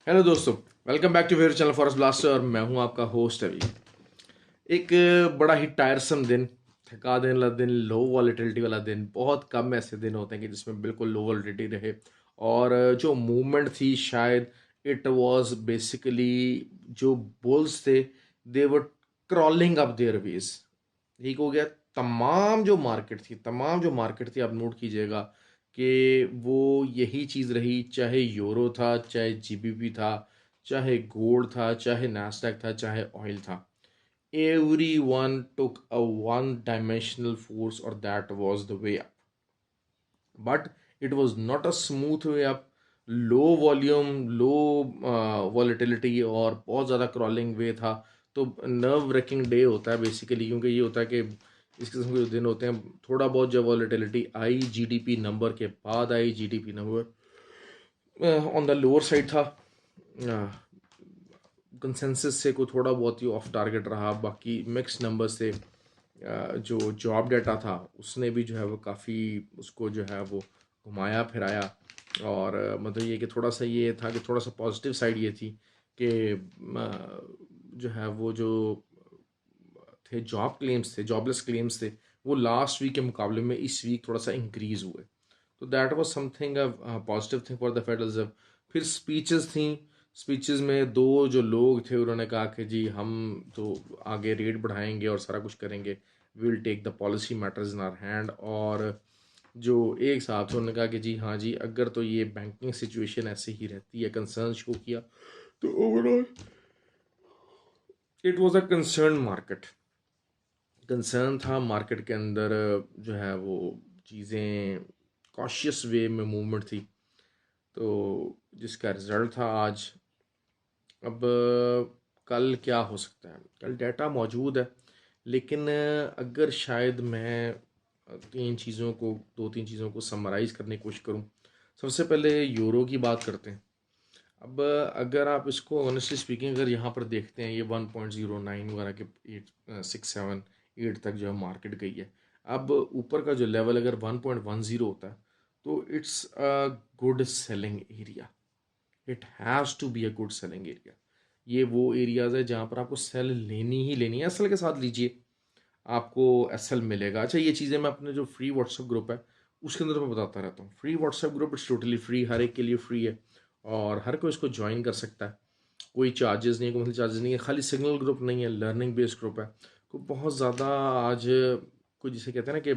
Hello दोस्तों, welcome back to मेरे channel forest blaster और मैं हूं आपका होस्ट अभी। एक बड़ा ही टायरसम दिन, थका देने वाला दिन, लो वॉलेटिलिटी वाला दिन। बहुत कम ऐसे दिन होते हैं कि जिसमें बिल्कुल लो वॉलेटिलिटी रहे। और जो मूवमेंट थी शायद इट वाज बेसिकली जो बुल्स थे, दे वर क्रॉलिंग अप देयर वेज। ठीक हो गया। तमाम जो मार्केट थी आप नोट कीजिएगा कि वो यही चीज़ रही, चाहे यूरो था, चाहे जीबीपी था, चाहे गोल्ड था, चाहे नास्डैक था, चाहे ऑयल था। Everyone took a one dimensional force, or that was the way up. But it was not a smooth way up. Low volume, low volatility और बहुत ज़्यादा क्रॉलिंग वे था। तो नर्व रेकिंग डे होता है बेसिकली, क्योंकि ये होता है कि इस किस्म के जो दिन होते हैं, थोड़ा बहुत जब वॉलेटिलिटी आई जीडीपी नंबर के बाद आई, GDP number on the lower side था। कंसेंसस से को थोड़ा बहुत ही ऑफ टारगेट रहा, बाकी मिक्स नंबर्स थे। जो जॉब डाटा था उसने भी जो है वो काफ़ी उसको जो है वो घुमाया फिराया। और मतलब ये कि थोड़ा सा ये था कि थोड़ा सा पॉजिटिव साइड ये थी कि जो है वो जो थे जॉब क्लेम्स थे, जॉबलेस क्लेम्स थे, वो लास्ट वीक के मुकाबले में इस वीक थोड़ा सा इंक्रीज हुए। तो that was something positive thing for the federal reserve. फिर स्पीचेस थी। स्पीचेस में दो जो लोग थे उन्होंने कहा कि जी हम तो आगे रेट बढ़ाएंगे और सारा कुछ करेंगे, will take the policy matters in our hand. और जो एक साहब थे उन्होंने कहा कि जी हाँ जी, अगर तो ये बैंकिंग सिचुएशन ऐसे ही रहती है, कंसर्न शो किया, तो overall it was a concern market. Concern था मार्केट के अंदर, जो है वो चीज़ें कॉशियस वे में मूवमेंट थी। तो जिसका रिज़ल्ट था आज। अब कल क्या हो सकता है, कल डाटा मौजूद है, लेकिन अगर शायद मैं दो तीन चीज़ों को समराइज़ करने की कोशिश करूं। सबसे पहले यूरो की बात करते हैं। अब अगर आप इसको ऑनेस्टली स्पीकिंग अगर यहाँ पर देखते हैं, ये 1.09 वगैरह के 8, 6, 7, 8 तक जो है मार्केट गई है। अब ऊपर का जो लेवल अगर 1.10 होता है, तो it's a good selling area. It has to be a good selling area. ये वो एरियाज है जहाँ पर आपको सेल लेनी ही लेनी है। एसएल के साथ लीजिए, आपको एसएल मिलेगा। अच्छा, ये चीज़ें मैं अपने जो फ्री व्हाट्सएप ग्रुप है उसके अंदर मैं बताता रहता हूँ। Free WhatsApp group it's totally free, हर एक के लिए फ्री है और हर कोई इसको ज्वाइन कर सकता है। कोई चार्जेस नहीं है, कोई मंथली चार्जेस नहीं है। खाली सिग्नल ग्रुप नहीं है, लर्निंग बेस्ड ग्रुप है। कोई बहुत ज़्यादा आज कोई जिसे कहते हैं ना कि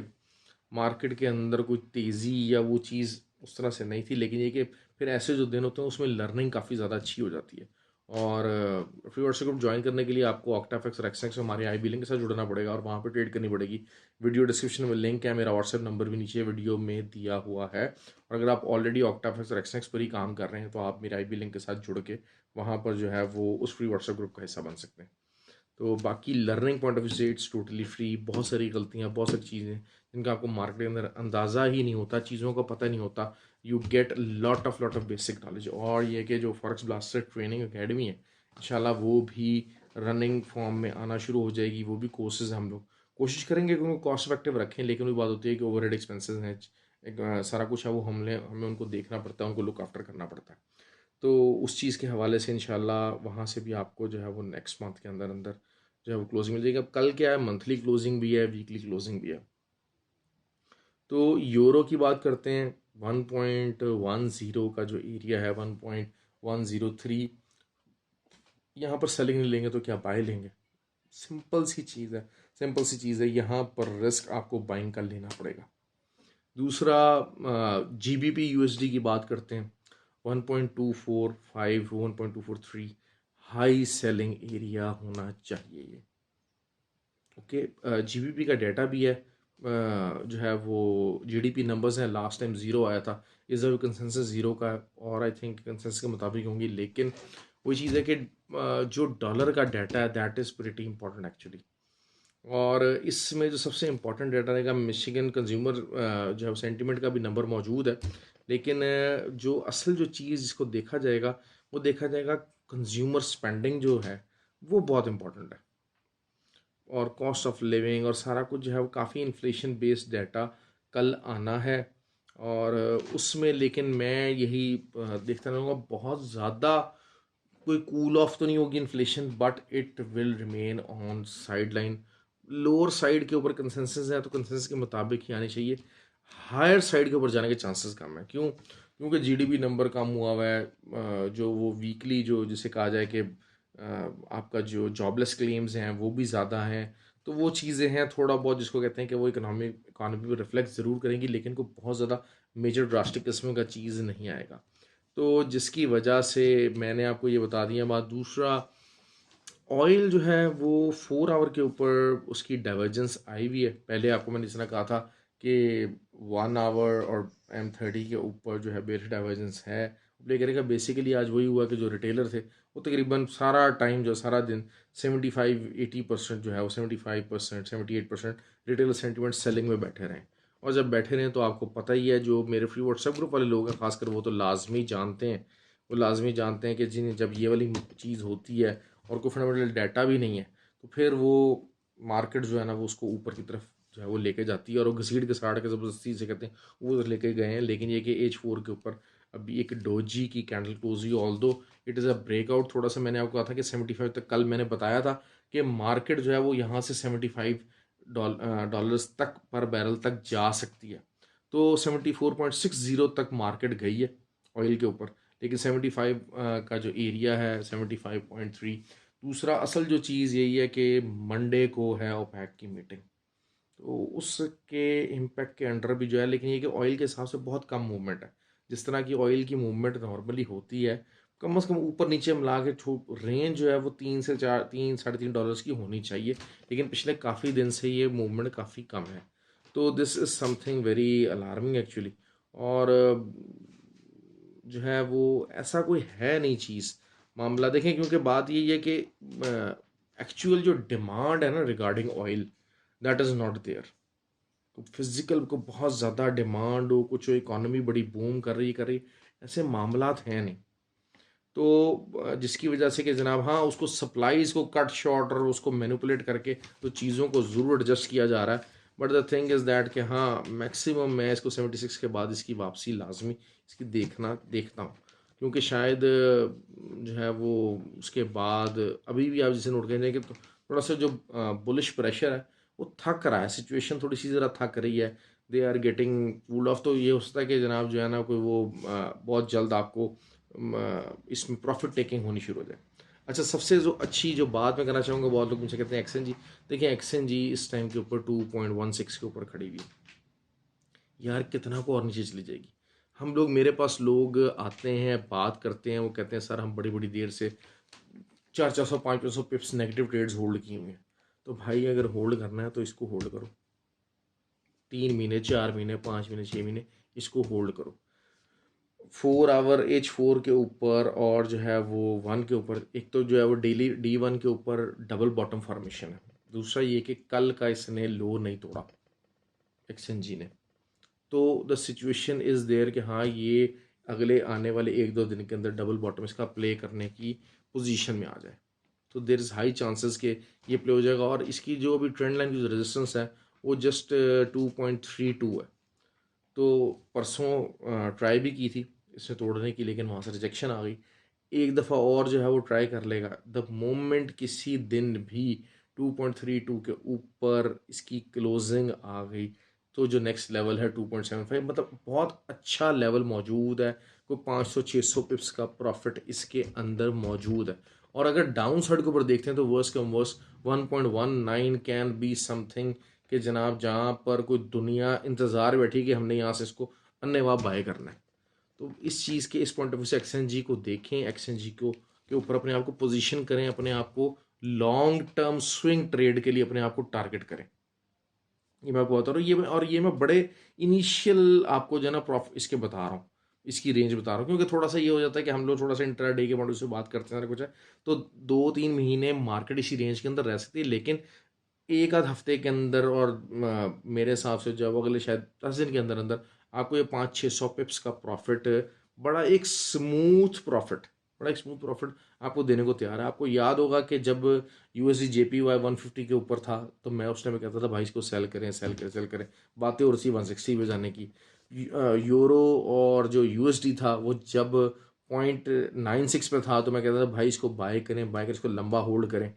मार्केट के अंदर कोई तेज़ी या वो चीज़ उस तरह से नहीं थी, लेकिन ये कि फिर ऐसे जो दिन होते हैं उसमें लर्निंग काफ़ी ज़्यादा अच्छी हो जाती है। और फ्री व्हाट्सएप ग्रुप ज्वाइन करने के लिए आपको ऑक्टाफेक्स और एक्सनेक्स हमारे आई बी लिंक के साथ जुड़ना पड़ेगा और वहाँ पर ट्रेड करनी पड़ेगी। वीडियो डिस्क्रिप्शन में लिंक है, मेरा व्हाट्सएप नंबर भी नीचे वीडियो में दिया हुआ है। और अगर आप ऑलरेडी ऑक्टाफेक्स और एक्सनेक्स पर ही काम कर रहे हैं तो आप मेरे आई बी लिंक के साथ जुड़ के वहाँ पर जो है वो उस फ्री व्हाट्सएप ग्रुप का हिस्सा बन सकते हैं। तो बाकी लर्निंग पॉइंट ऑफ व्यू से इट्स टोटली फ्री। बहुत सारी गलतियाँ, बहुत सारी चीज़ें जिनका आपको मार्केट के अंदर अंदाज़ा ही नहीं होता, चीज़ों का पता नहीं होता। You get lot of basic knowledge. और ये कि जो फॉरेक्स ब्लास्टर ट्रेनिंग अकेडमी है, इंशाल्लाह वो भी रनिंग फॉर्म में आना शुरू हो जाएगी। वो भी कोर्सेज हम लोग कोशिश करेंगे कि उनको कॉस्ट इफेक्टिव रखें, लेकिन वही बात होती है कि ओवरहेड एक्सपेंसेस हैं, एक सारा कुछ है वो हमें उनको देखना पड़ता है, उनको लुक आफ्टर करना पड़ता है। तो उस चीज़ के हवाले से इंशाल्लाह वहाँ से भी आपको जो है वो नेक्स्ट मंथ के अंदर अंदर जो है वो क्लोजिंग मिल जाएगी। अब कल क्या है, मंथली क्लोजिंग भी है, वीकली क्लोजिंग भी है। तो यूरो की बात करते हैं। 1.10 का जो एरिया है, 1.103, यहाँ पर सेलिंग नहीं लेंगे तो क्या बाय लेंगे। सिंपल सी चीज़ है, यहाँ पर रिस्क आपको बाइंग का लेना पड़ेगा। दूसरा, जीबीपी यूएसडी की बात करते हैं। 1.245, 1.243 हाई सेलिंग एरिया होना चाहिए ये। ओके, जीबीपी का डाटा भी है। जो है वो जीडीपी नंबर्स हैं, लास्ट टाइम ज़ीरो आया था, इस दफ़ा कंसेंसस ज़ीरो का है, और आई थिंक कंसेंसस के मुताबिक होंगी। लेकिन वही चीज़ है कि जो डॉलर का डाटा है that is pretty important actually. और इसमें जो सबसे इम्पोर्टेंट डाटा रहेगा मिशिगन कंज्यूमर जो है सेंटीमेंट का भी नंबर मौजूद है। लेकिन जो असल जो चीज़ जिसको देखा जाएगा, वो देखा जाएगा कंज्यूमर स्पेंडिंग जो है वो बहुत इंपॉर्टेंट है। और कॉस्ट ऑफ लिविंग और सारा कुछ जो है वो काफ़ी इन्फ्लेशन बेस्ड डाटा कल आना है। और उसमें लेकिन मैं यही देखता रहूँगा, बहुत ज़्यादा कोई कूल ऑफ तो नहीं होगी inflation, but it will remain on side line. Lower side के ऊपर कंसेंसस है तो कंसेंसस के मुताबिक ही आनी चाहिए। हायर साइड के ऊपर जाने के चांसेस कम है। क्यों? क्योंकि जीडीपी नंबर कम हुआ हुआ है। जो वो वीकली जो जिसे कहा जाए कि आपका जो जॉबलेस क्लेम्स हैं वो भी ज़्यादा हैं। तो वो चीज़ें हैं थोड़ा बहुत जिसको कहते हैं कि वो इकॉनमी पे रिफ्लेक्ट ज़रूर करेंगी, लेकिन कोई बहुत ज़्यादा मेजर ड्रास्टिक किस्म का चीज़ नहीं आएगा। तो जिसकी वजह से मैंने आपको ये बता दिया बात। दूसरा, ऑयल जो है वो 4 आवर के ऊपर उसकी डाइवर्जेंस आई हुई है। पहले आपको मैंने जिस तरह कहा था कि 1 आवर और M30 के ऊपर जो है बेरिश डाइवर्जेंस है प्ले करेगा। बेसिकली आज वही हुआ कि जो रिटेलर थे वो तकरीबन सारा टाइम जो सारा दिन 75-80% जो है वो 75% 78% रिटेलर सेंटिमेंट सेलिंग में बैठे रहें। और जब बैठे रहें तो आपको पता ही है, जो मेरे फ्री व्हाट्सएप ग्रुप वाले लोग हैं खासकर, वो तो लाजमी जानते हैं। वो लाजमी जानते हैं कि जिन जब ये वाली चीज़ होती है और कोई फंडामेंटल डाटा भी नहीं है तो फिर वो मार्केट जो है ना वो उसको ऊपर की तरफ जो है वो लेके जाती है, और वो घसीट घसाड़ के ज़बरदस्ती से कहते हैं वो लेके गए हैं। लेकिन ये कि H4 के ऊपर अभी एक डोजी की कैंडल क्लोज हुई, ऑल दो इट इज़ अ ब्रेकआउट। थोड़ा सा मैंने आपको कहा था कि 75 तक, कल मैंने बताया था कि मार्केट जो है वो यहाँ से 75 डॉलर्स तक पर बैरल तक जा सकती है। तो 74.60 तक मार्केट गई है ऑयल के ऊपर, लेकिन 75 का जो एरिया है 75.3। दूसरा असल जो चीज़ यही है कि मंडे को है ओपेक की मीटिंग, तो उसके इम्पैक्ट के अंडर भी जो है, लेकिन ये कि ऑयल के हिसाब से बहुत कम मूवमेंट है। जिस तरह की ऑयल की मूवमेंट नॉर्मली होती है, कम से कम ऊपर नीचे मिला के रेंज जो है वो 3 से 4, 3-3.5 डॉलर्स की होनी चाहिए। लेकिन पिछले काफ़ी दिन से ये मूवमेंट काफ़ी कम है। तो this is something very alarming actually. और जो है वो ऐसा कोई है नहीं चीज़ मामला। देखें, क्योंकि बात यही है कि एक्चुअल जो डिमांड है ना regarding oil, that is not there. तो फिजिकल को बहुत ज़्यादा डिमांड हो, कुछ इकोनॉमी बड़ी बूम कर रही, ऐसे मामलात हैं नहीं। तो जिसकी वजह से कि जनाब हाँ उसको सप्लाईज को कट शॉर्ट और उसको मैनिपुलेट करके तो चीज़ों को ज़रूर एडजस्ट किया जा रहा है। But the thing is that कि हाँ मैक्सिमम मैं इसको 76 के बाद इसकी वापसी लाजमी इसकी देखता हूँ। क्योंकि शायद जो है वो उसके बाद अभी भी आप जिसे नोट करेंगे कि थोड़ा सा जो बुलिश प्रेशर है वो थक रहा है। सिचुएशन थोड़ी सी ज़रा थक रही है। They are getting cooled off. तो ये हो सकता है कि जनाब जो है ना कोई वो बहुत जल्द आपको इसमें प्रॉफिट टेकिंग होनी शुरू हो जाए। अच्छा, सबसे जो अच्छी जो बात मैं करना चाहूँगा, बहुत लोग मुझे कहते हैं एक्सएनजी। देखिए एक्सएनजी इस टाइम के ऊपर 2.16 के ऊपर खड़ी हुई है। यार कितना को और नीचे चली जाएगी? हम लोग, मेरे पास लोग आते हैं बात करते हैं, वो कहते हैं सर हम बड़ी बड़ी देर से 400-500 पिप्स नेगेटिव ट्रेड्स होल्ड किए हुए हैं। तो भाई अगर होल्ड करना है तो इसको होल्ड करो, 3 महीने 4 महीने 5 महीने 6 महीने इसको होल्ड करो। 4 आवर H4 के ऊपर और जो है वो 1 के ऊपर, एक तो जो है वो डेली D1 के ऊपर डबल बॉटम फॉर्मेशन है। दूसरा ये कि कल का इसने लो नहीं तोड़ा एक्सएनजी ने। तो द सिचुएशन इज़ देयर कि हाँ ये अगले आने वाले 1-2 दिन के अंदर डबल बॉटम इसका प्ले करने की पोजीशन में आ जाए। तो देर इज़ हाई चांसेस के ये प्ले हो जाएगा। और इसकी जो अभी ट्रेंड लाइन की जो रेजिस्टेंस है वो जस्ट 2.32 है। तो परसों ट्राई भी की थी इसे तोड़ने की, लेकिन वहाँ से रिजेक्शन आ गई। एक दफ़ा और जो है वो ट्राई कर लेगा। द मोमेंट किसी दिन भी 2.32 के ऊपर इसकी क्लोजिंग आ गई तो जो नेक्स्ट लेवल है 2.75, मतलब बहुत अच्छा लेवल मौजूद है। कोई 500-600 पिप्स का प्रॉफिट इसके अंदर मौजूद है। और अगर डाउन साइड के ऊपर देखते हैं तो worse come worse 1.19 can be something कि जनाब जहाँ पर कोई दुनिया इंतज़ार बैठी कि हमने यहाँ से इसको अन्यवा बाय करना है। तो इस चीज़ के इस पॉइंट ऑफ व्यू से एक्सएनजी को देखें, एक्सएनजी को के ऊपर अपने आप को पोजीशन करें, अपने आप को लॉन्ग टर्म स्विंग ट्रेड के लिए अपने आप को टारगेट करें। ये मैं आपको बता रहा हूँ, ये मैं बड़े इनिशियल आपको जो है ना प्रॉफिट इसके बता रहा हूँ, इसकी रेंज बता रहा हूँ। क्योंकि थोड़ा सा ये हो जाता है कि हम लोग थोड़ा सा इंट्राडे के मॉडल से बात करते हैं सारा कुछ है, तो 2-3 महीने मार्केट इसी रेंज के अंदर रह सकती है। लेकिन एक आध हफ्ते के अंदर और मेरे हिसाब से जब अगले शायद 10 दिन के अंदर अंदर आपको ये 500-600 पिप्स का प्रॉफिट, बड़ा एक स्मूथ प्रॉफिट बड़ा एक स्मूथ प्रॉफिट आपको देने को तैयार है। आपको याद होगा कि जब USD JPY 150 के ऊपर था तो मैं उस टाइम कहता था भाई इसको सेल करें सेल करें सेल करें। बातें हो रही थी 160 पे जाने की। यूरो और जो USD था वो जब 0.96 पे था तो मैं कहता था भाई इसको बाय करें, बाय करें, इसको लंबा होल्ड करें।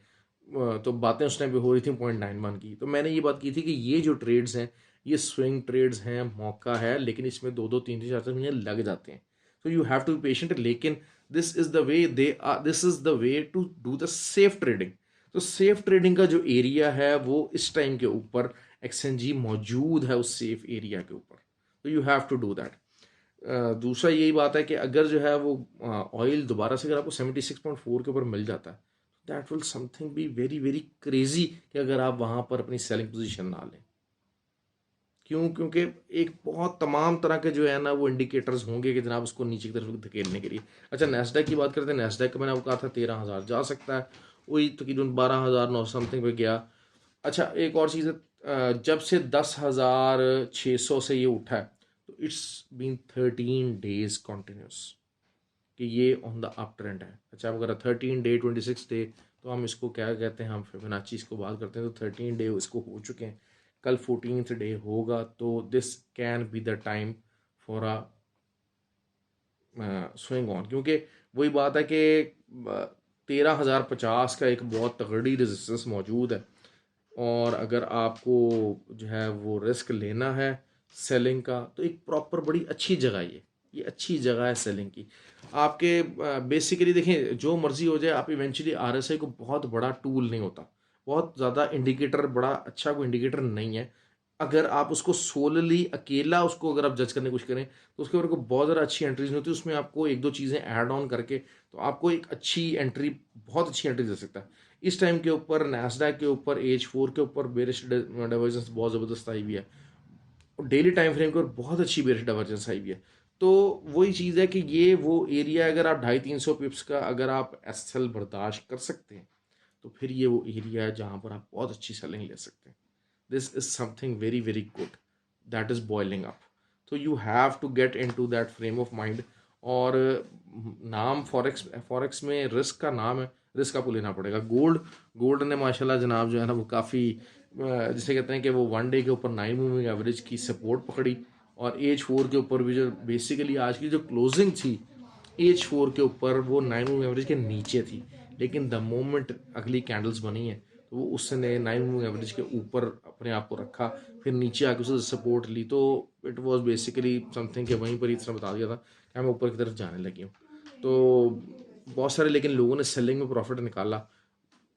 तो बातें उस टाइम पे हो रही थी 0.91 की। तो मैंने ये बात की थी कि ये जो ट्रेड्स हैं ये स्विंग ट्रेड्स हैं, मौका है, लेकिन इसमें 2-2 3-3 4 4 महीने लग जाते हैं। So you have to be patient, लेकिन this is the way they are, this is the way to do the safe trading. तो सेफ ट्रेडिंग का जो एरिया है वो इस टाइम के ऊपर एक्सचेंजी मौजूद है उस सेफ एरिया के ऊपर। तो you have to do that. दूसरा यही बात है कि अगर जो है वो ऑयल दोबारा से अगर आपको 76.4 के ऊपर मिल जाता है, that will something be very very crazy कि अगर आप वहाँ पर अपनी सेलिंग पोजीशन ना लें। क्यों? क्योंकि एक बहुत तमाम तरह के जो है ना वो इंडिकेटर्स होंगे कि जनाब उसको नीचे की तरफ धकेलने के लिए। अच्छा, नैस्डैक की बात करते हैं। नैस्डैक का मैंने आपको कहा था 13,000 जा सकता है, वही तकरीबन 12,900 समथिंग पे गया। अच्छा, एक और चीज़ है, जब से 10,600 से ये उठा है तो इट्स बीन 13 डेज कॉन्टिन्यूस कि ये ऑन द अप ट्रेंड है। अच्छा, अगर 13 डे 26 डे तो हम इसको क्या कहते हैं, हम फिबोनाची इसको बात करते हैं, तो 13 डे इसको हो चुके हैं। कल 14th डे होगा तो this can be the time for a swing on, क्योंकि वही बात है कि 13,050 का एक बहुत तगड़ी रेजिस्टेंस मौजूद है। और अगर आपको जो है वो रिस्क लेना है सेलिंग का तो एक प्रॉपर बड़ी अच्छी जगह है ये अच्छी जगह है सेलिंग की। आपके बेसिकली देखें, जो मर्जी हो जाए, आप इवेंचुअली आरएसआई को बहुत बड़ा टूल नहीं होता, बहुत ज़्यादा इंडिकेटर, बड़ा अच्छा कोई इंडिकेटर नहीं है। अगर आप उसको सोलली अकेला उसको अगर आप जज करने की कोशिश करें तो उसके ऊपर को बहुत ज़्यादा अच्छी एंट्रीज नहीं होती। उसमें आपको एक दो चीज़ें ऐड ऑन करके तो आपको एक अच्छी एंट्री, बहुत अच्छी एंट्री दे सकता है। इस टाइम के ऊपर नैस्डैक के ऊपर H4 के ऊपर बेरिश डाइवर्जेंस बहुत ज़बरदस्त आई हुई है, और डेली टाइम फ्रेम के ऊपर बहुत अच्छी बेरिश डाइवर्जेंस आई हुई है। तो वही चीज़ है कि ये वो एरिया, अगर आप 250-300 पिप्स का अगर आप एसएल बर्दाश्त कर सकते हैं तो फिर ये वो एरिया है जहाँ पर आप बहुत अच्छी सेलिंग ले सकते हैं। This is something very very good that is boiling up. तो you have to get into that frame of mind. और नाम फॉरेक्स, फॉरेक्स में रिस्क का नाम है, रिस्क आपको लेना पड़ेगा। गोल्ड, गोल्ड ने माशाल्लाह जनाब जो है ना वो काफ़ी, जिसे कहते हैं कि वो 1 डे के ऊपर 9 मूविंग एवरेज की सपोर्ट पकड़ी, और H4 के ऊपर भी जो बेसिकली आज की जो क्लोजिंग थी H4 के ऊपर वो 9 मूविंग एवरेज के नीचे थी, लेकिन द मोमेंट अगली कैंडल्स बनी है तो वो उसने 9 मूविंग एवरेज के ऊपर अपने आप को रखा, फिर नीचे आके उससे सपोर्ट ली। तो इट वाज बेसिकली समथिंग कि वहीं पर ही इतना बता दिया था कि मैं ऊपर की तरफ जाने लगी हूँ। तो बहुत सारे लेकिन लोगों ने सेलिंग में प्रॉफिट निकाला,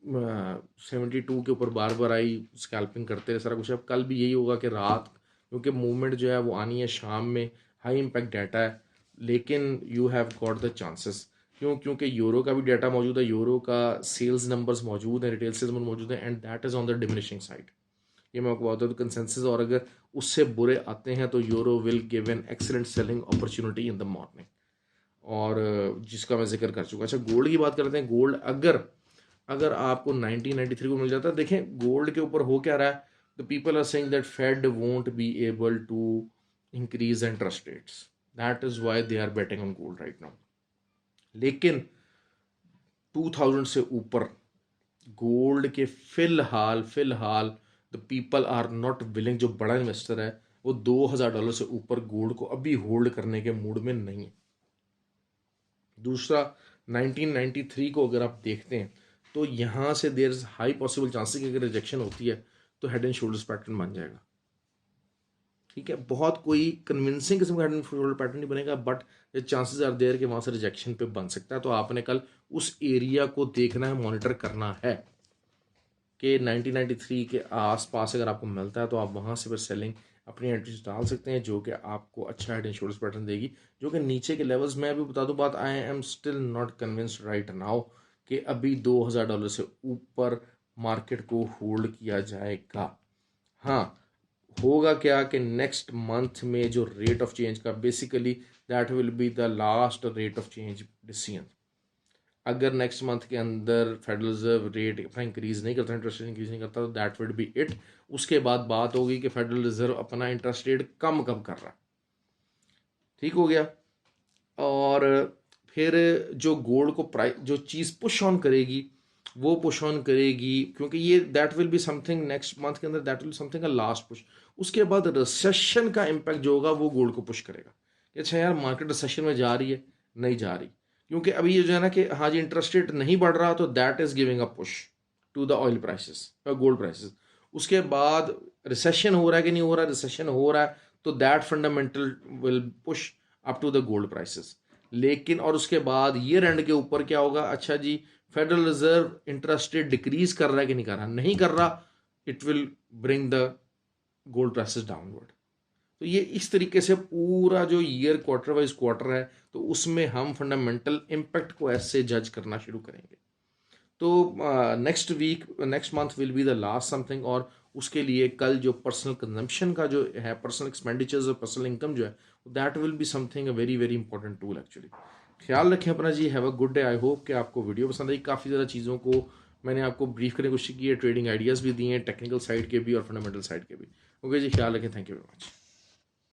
72 के ऊपर बार बार आई, स्कैल्पिंग करते रहे, सारा कुछ। अब कल भी यही होगा कि रात, क्योंकि मूवमेंट जो है वो आनी है शाम में, हाई इम्पैक्ट डाटा है, लेकिन you have got the chances. क्यों? क्योंकि यूरो का भी डाटा मौजूद है, यूरो का सेल्स नंबर्स मौजूद हैं, रिटेल सेल्स नंबर मौजूद हैं, and that is on the diminishing side. ये मैं आपको बताता हूँ कंसेंसस, और अगर उससे बुरे आते हैं तो euro will give an excellent selling opportunity in the morning, और जिसका मैं जिक्र कर चुका। अच्छा, गोल्ड की बात करते हैं। गोल्ड अगर अगर आपको 1993 को मिल जाता है, देखें गोल्ड के ऊपर हो क्या रहा है। The people are saying that Fed won't be able to increase interest rates, that is why they are betting on gold right now. लेकिन 2000 से ऊपर गोल्ड के फिलहाल फिलहाल the people are not willing, जो बड़ा इन्वेस्टर है वो $2,000 से ऊपर गोल्ड को अभी होल्ड करने के मूड में नहीं है। दूसरा, 1993 को अगर आप देखते हैं तो यहाँ से there is high possible chances कि अगर रिजेक्शन होती है तो हेड एंड शोल्डर्स पैटर्न बन जाएगा। ठीक है, बहुत कोई कन्विंसिंग किस्म का हेड एंड शोल्डर पैटर्न नहीं बनेगा, बट चांसेस आर देयर कि वहाँ से रिजेक्शन पे बन सकता है। तो आपने कल उस एरिया को देखना है, मॉनिटर करना है कि 1993 के आसपास अगर आपको मिलता है तो आप वहाँ से फिर सेलिंग अपनी एंट्रीज डाल सकते हैं, जो कि आपको अच्छा हेड एंड शोल्डर्स पैटर्न देगी। जो कि नीचे के लेवल्स में अभी बता दूं बात, I am still not convinced right now कि अभी $2,000 से ऊपर मार्केट को होल्ड किया जाएगा। हाँ, होगा क्या कि नेक्स्ट मंथ में जो रेट ऑफ चेंज का, basically that will be the last rate of change decision. अगर नेक्स्ट मंथ के अंदर फेडरल रिजर्व रेट अपना इंक्रीज़ नहीं करता, इंटरेस्ट रेट इंक्रीज़ नहीं करता, तो दैट विड बी इट। उसके बाद बात होगी कि फेडरल रिजर्व अपना इंटरेस्ट रेट कम कब कर रहा है। ठीक हो गया। और फिर जो गोल्ड को प्राइस, जो चीज़ पुश ऑन करेगी वो पुश ऑन करेगी, क्योंकि ये that will be something next month के अंदर, that will something a last push. उसके बाद रिसेशन का इम्पैक्ट जो होगा वो गोल्ड को पुश करेगा कि अच्छा यार मार्केट रिसेशन में जा रही है, नहीं जा रही। क्योंकि अभी ये जो है ना कि हाँ जी इंटरेस्ट रेट नहीं बढ़ रहा, तो that is giving a push to the oil prices, gold prices. उसके बाद रिसेशन हो रहा है कि नहीं हो रहा, रिसेशन हो रहा है, तो that fundamental will push up to the gold prices. लेकिन और उसके बाद ईयर एंड के ऊपर क्या होगा, अच्छा जी federal reserve interest rate decrease कर रहा है कि नहीं कर रहा, नहीं कर रहा, it will bring the gold prices downward. तो ये इस तरीके से पूरा जो ईयर क्वार्टर वाइज क्वार्टर है, तो उसमें हम फंडामेंटल इम्पैक्ट को ऐसे जज करना शुरू करेंगे। तो next week next month will be the last something, और उसके लिए कल जो पर्सनल कंजम्पशन का जो है, पर्सनल एक्सपेंडिचर्स और पर्सनल इनकम जो है, that will be something a very very important tool actually. ख्याल रखें अपना जी, have a good day. I hope कि आपको वीडियो पसंद आई। काफ़ी ज़्यादा चीज़ों को मैंने आपको ब्रीफ करने की कोशिश की है, ट्रेडिंग आइडियाज़ भी दिए हैं, टेक्निकल साइड के भी और फंडामेंटल साइड के भी। ओके जी, ख्याल रखें, थैंक यू वेरी मच।